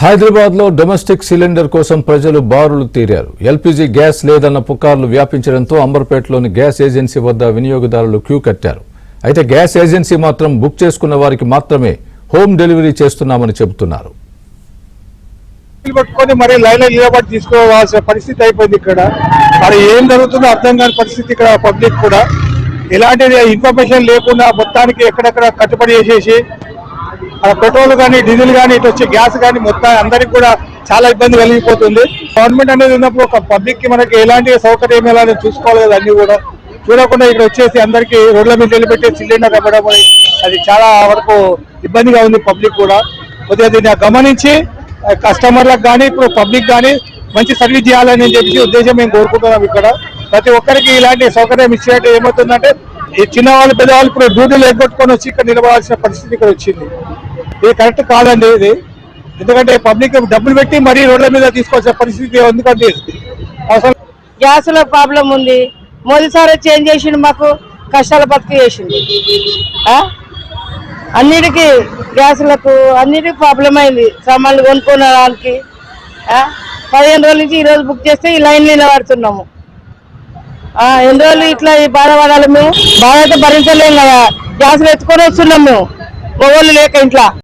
హైదరాబాద్ లో domestic cylinder కోసం ప్రజలు బారులు తీరారు. ఎల్పీజీ గ్యాస్ లేదన్న పుకార్లు వ్యాపించడంతో అంబర్పేటలోని గ్యాస్ ఏజెన్సీ వద్ద వినియోగదారులు క్యూ కట్టారు. అయితే గ్యాస్ ఏజెన్సీ మాత్రం బుక్ చేసుకున్న వారికి మాత్రమే హోమ్ డెలివరీ చేస్తున్నామని చెబుతున్నారు. మరి లైన్ నిలబడి తీసుకోవాల్సిన పరిస్థితి అయిపోయింది. ఇక్కడ మరి ఏం జరుగుతుందో అర్థం కాని పరిస్థితి. ఇక్కడ పబ్లిక్ కూడా ఎలాంటి ఇన్ఫర్మేషన్ లేకుండా మొత్తానికి ఎక్కడెక్కడ కట్టుబడి చేసేసి పెట్రోల్ కానీ డీజిల్ కానీ ఇటు వచ్చే గ్యాస్ కానీ మొత్తం అందరికి కూడా చాలా ఇబ్బంది కలిగిపోతుంది. గవర్నమెంట్ అనేది ఉన్నప్పుడు ఒక పబ్లిక్ కి మనకి ఎలాంటి సౌకర్యం ఎలా చూసుకోవాలి కదా, అన్ని కూడా చూడకుండా ఇక్కడ వచ్చేసి అందరికి రోడ్ల మీద నిలబెట్టి సిలిండర్ ఇవ్వడం అది చాలా వరకు ఇబ్బందిగా ఉంది. పబ్లిక్ కూడా కొద్దిగా దీన్ని గమనించి కస్టమర్లకు కానీ ఇప్పుడు పబ్లిక్ కానీ మంచి సర్వీస్ చేయాలని చెప్పి ఉద్దేశం మేము కోరుకుంటున్నాం. ఇక్కడ ప్రతి ఒక్కరికి ఇలాంటి సౌకర్యం ఇచ్చినట్టు ఏమవుతుందంటే ఈ చిన్నవాళ్ళు పెద్దవాళ్ళు ఇప్పుడు డ్యూటీలు ఎగ్గొట్టుకొని వచ్చి ఇక్కడ నిలబడాల్సిన పరిస్థితి ఇక్కడ వచ్చింది. ఇది కరెక్ట్ కాదండి. ఇది ఎందుకంటే పబ్లిక్ డబ్బులు పెట్టి మరీ రోడ్ల మీద తీసుకోవాల్సిన పరిస్థితి. ఎందుకంటే గ్యాస్ లో ప్రాబ్లం ఉంది. మోదీ సార్ చేంజ్ చేసిండు, మాకు కష్టాల బతుకు చేసిండు. అన్నిటికీ గ్యాస్లకు అన్నిటికీ ప్రాబ్లం అయింది. సామాన్లు కొనుక్కోవడానికి 15 రోజుల నుంచి ఈ రోజు బుక్ చేస్తే ఈ లైన్ నిలబడుతున్నాము. ఎన్ని రోజులు ఇట్లా బాధపడాలి? మేము బాధ అయితే భరించలేము కదా. గ్యాస్లు ఎత్తుకొని వస్తున్నాం మేము, మొగోళ్ళు లేక ఇంట్లో.